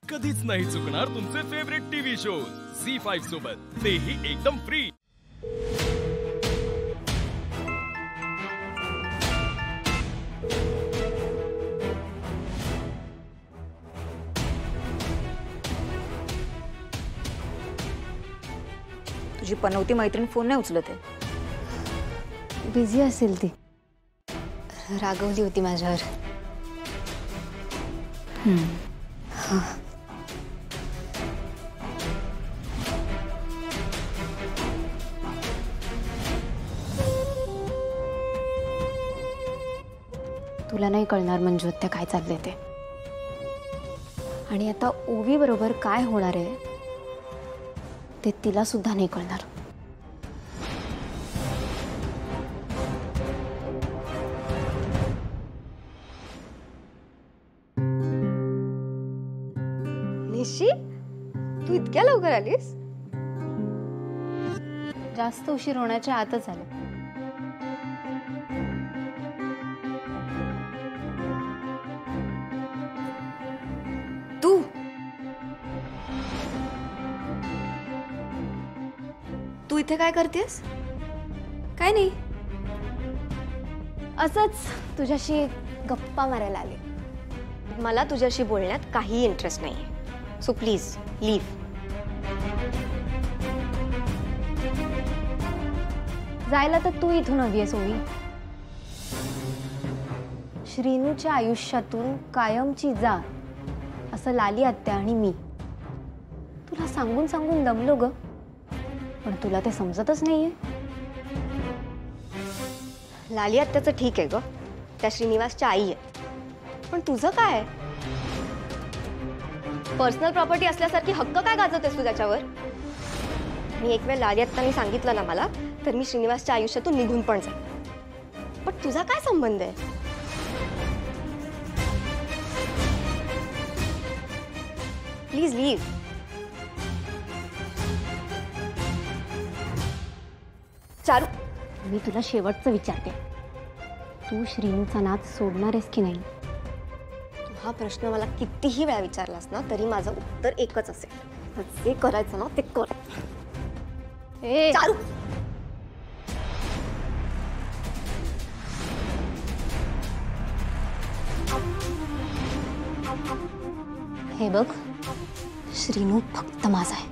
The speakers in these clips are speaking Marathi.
कधीच नाही चुकणार तुमचे फेवरेट टीव्ही शोज झी5 सोबत, तेही एकदम फ्री। तुझी पनवती मैत्रीण फोन नाही उचलत आहे। बिझी असेल ती, रागवली होती माझ्यावर। तुला नाही कळणार मंजू आत्या काय चाललंय ते, आणि आता ओवी बरोबर काय होणार आहे ते तिला सुद्धा नाही कळणार। निशी, तू इतक्या लवकर आलीस? जास्त उशीर होण्याच्या आतच आले। तू इथे काय करतेस? काय नाही, असंच तुझ्याशी गप्पा मारायला आले। मला तुझ्याशी बोलण्यात काही इंटरेस्ट नाहीये, सो प्लीज लीव। जायला तर तू इथून हवी आहेस ओवी। श्रीनूच्या आयुष्यातून कायमची जा असं लाली आत्या आणि मी तुला सांगून सांगून दमलो ग, पण तुला ते समजतच नाहीये। लाली आत्याचं ठीक आहे ग, त्या श्रीनिवासच्या आई आहे, पण तुझं काय? पर्सनल प्रॉपर्टी असल्यासारखी हक्क काय गाजवतेस तू त्याच्यावर? मी एक वेळ लाली आत्याने सांगितलं ना मला, तर मी श्रीनिवासच्या आयुष्यातून निघून पण जाईन, पण तुझा काय संबंध आहे? Please leave. चारू, मी तुला शेवटचं विचारते, तू श्रीनूचा नाद सोडणार आहेस की नाही? तू हा प्रश्न मला कितीही वेळा विचारलास ना, तरी माझं उत्तर एकच असेल, जे करायचं ना ते कर। चारू, हे बघ, श्रीनू फक्त माझा आहे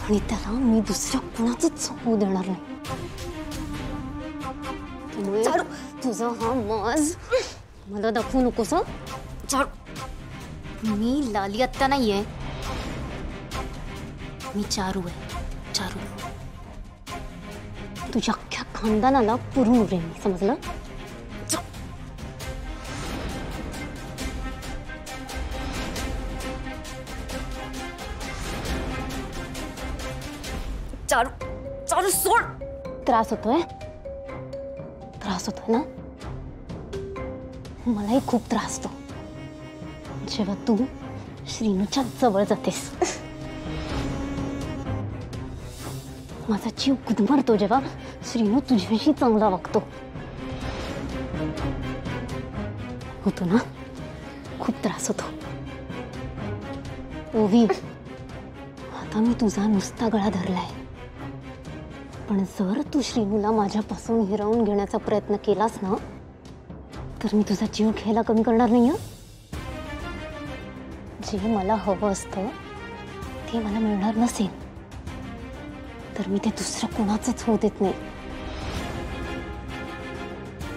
आणि त्याला मी दुसऱ्या कुणाचंच होऊ देणार नाही। तुझा हा माज मला दाखवू नकोस। मी लाली आत्या नाहीये, मी चारू आहे, चारू। तुझ्या अख्ख्या खानदानाला पुरून उरेन मी, समजलं? चारू, चारू सोड। त्रास होतोय ना? मलाही खूप त्रास होतो जेव्हा तू श्रीनूच्या जवळ जातेस। माझा जीव गुदमरतो जेव्हा श्रीनू तुझ्याशी चांगला वागतो, होतो ना? खूप त्रास होतो ओवी। आता मी तुझा नुसता गळा धरलाय, पण जर तू श्रीनूला माझ्यापासून हिरावून घेण्याचा प्रयत्न केलास ना, तर मी तुझा जीव घ्यायला कमी करणार नाही। जे मला हवं असतं ते मला मिळणार नसेल तर मी ते दुसरं कोणाचंच होऊ देत नाही।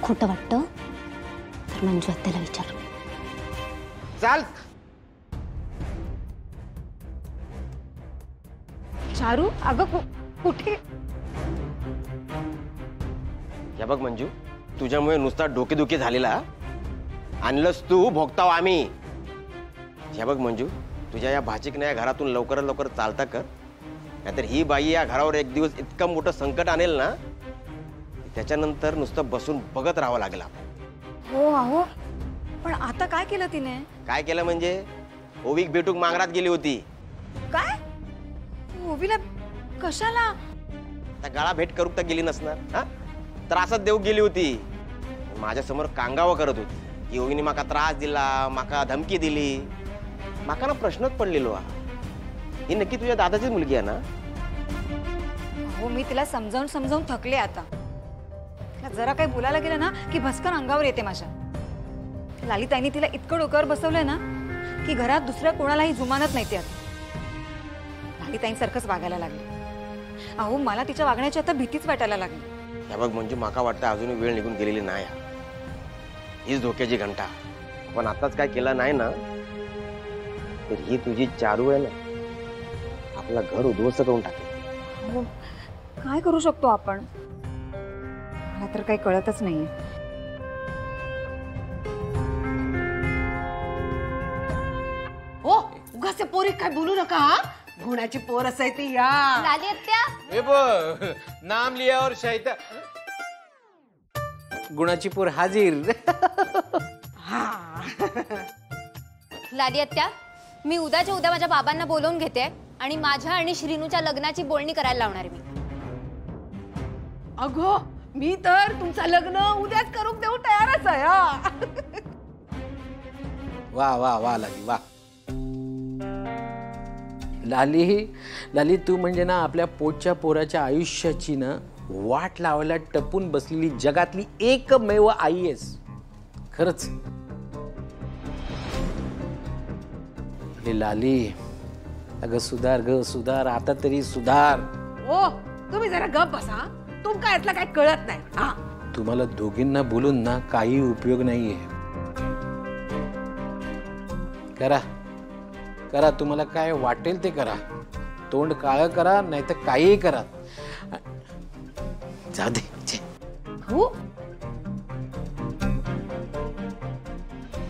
खोटं वाटतं तर मंजू आत्याला विचार। चाल। चारू, अगं कुठे? या बघ मंजू, तुझ्यामुळे नुसता डोकेदुखी झालेला, आणलंस तू, भोगताव आम्ही। या बघ मंजू, तुझ्या या भाचीकने या घरातून लवकरात लवकर चालता कर, नाहीतर ही बाई या घरावर एक दिवस इतकं मोठं संकट आणेल ना, त्याच्यानंतर नुसतं बसून बघत राहावं लागेल। हो अहो, पण आता काय केलं तिने? काय केलं म्हणजे? ओवीक भेटूक मांगरात गेली होती। काय? ओवीला कशाला? त्या गळा भेट करूक तर गेली नसणार, हा? त्रासात देऊ गेली होती। माझ्या समोर कांगावा करत होती की ओवीने माका त्रास दिला, माका धमकी दिली। माका ना प्रश्नच पडलेलो हा, ही नक्की तुझ्या दादाचीच मुलगी आहे ना? हो, मी तिला समजावून समजावून थकले आता. तिला जरा काही बोलायला गेलं ना की भस्कन अंगावर येते माझ्या. लालिताईने तिला इतकं डोक्यावर बसवलंय ना की घरात दुसऱ्या कोणालाही जुमानत नाही. ते लालिताईंसारखंच वागायला लागले. अहो, मला तिच्या वागण्याची आता भीतीच वाटायला लागली. हे बघ मंजू, माका वाटतं अजूनही वेळ निघून गेलेली नाही. हीच धोक्याची घंटा. पण आताच काय केलं नाही ना तर ही तुझी चारू आहे ना, आपला घर उद्ध्वस्त करून टाकेल. हो, काय करू शकतो आपण? मला तर काही कळतच नाहीये. हो, उगाच पोरी काय बोलू नका हा. गुणाची पोर असाय ती या. लाली आत्या, ए बो, नाम लिया और शैतान. गुणाची पोर हाजीर. लाली आत्या, मी उद्याच्या उद्या माझ्या बाबांना बोलवून घेते आणि माझ्या आणि श्रीनूच्या लग्नाची बोलणी करायला लावणार आहे मी. अगो, मी तर तुमचं लग्न उद्याच करून देऊ तयारच आहे हा. वा वा वा लाली वा. लाली तू म्हणजे ना आपल्या पोटच्या पोराच्या आयुष्याची ना वाट लावायला टपून बसलेली जगातली एकमेव आई आहेस. खरंच. अरे लाली, अगं सुधार ग सुधार, आता तरी सुधार. हो, तुम्ही जरा गप बसा. तुमका यातला काय कळत नाही हा. तुम्हाला दोघींना बोलून ना काही उपयोग नाहीये. करा करा, तुम्हाला काय वाटेल ते करा. तोंड काळं करा, नाही तर काहीही करा. जा दे. हो,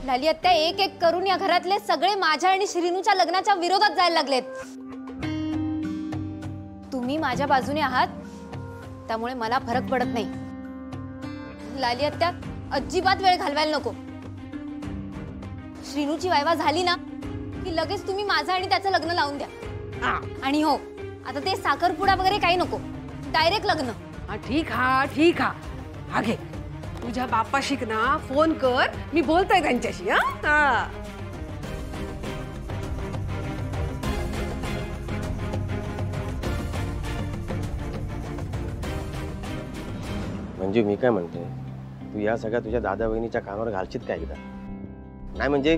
लाली आत्या, एक एक करून या घरातले सगळे माझ्या आणि श्रीनूच्या लग्नाच्या विरोधात जायला लागलेत. तुम्ही माझ्या बाजूने आहात त्यामुळे मला फरक पडत नाही. लाली आत्या, अजिबात वेळ घालवायला नको. श्रीनूची वायवा झाली ना की लगेच तुम्ही माझं आणि त्याचं लग्न लावून द्या. आणि हो, आता ते साखरपुडा वगैरे काही नको, डायरेक्ट लग्न. हा ठीक हा, ठीक हा. हा घे, तुझ्या बापाशी ना फोन कर, मी बोलतोय त्यांच्याशी. हा. म्हणजे मी काय म्हणते, तू या सगळ्या तुझ्या दादा बहिणीच्या कानावर घालशील का एकदा? नाही म्हणजे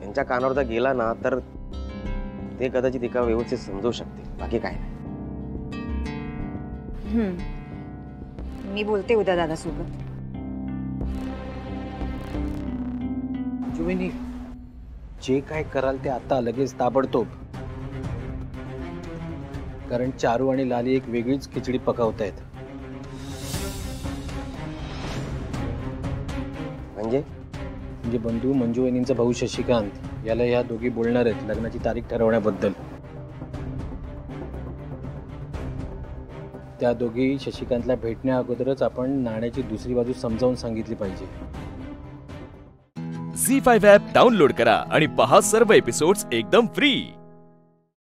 त्यांच्या कानावर जर गेला ना तर ते कदाचित एका व्यवस्थित समजवू शकते, बाकी काय नाही. मी बोलते उद्या दादासोबत. जुवेनी, जे काय कराल ते आता लगेच ताबडतोब. कारण चारू आणि लाली एक वेगळीच खिचडी पकावतायत. म्हणजे बंधू मंजू वहिनींचा भाऊ शशिकांत याला या दोघी बोलणार आहेत लग्नाची तारीख ठरवण्याबद्दल. त्या दोघी शशिकांतला भेटण्या अगोदरच आपण नाण्याची दुसरी बाजू समजावून सांगितली पाहिजे. झी5 ॲप डाउनलोड करा आणि पहा सर्व एपिसोड्स एकदम फ्री.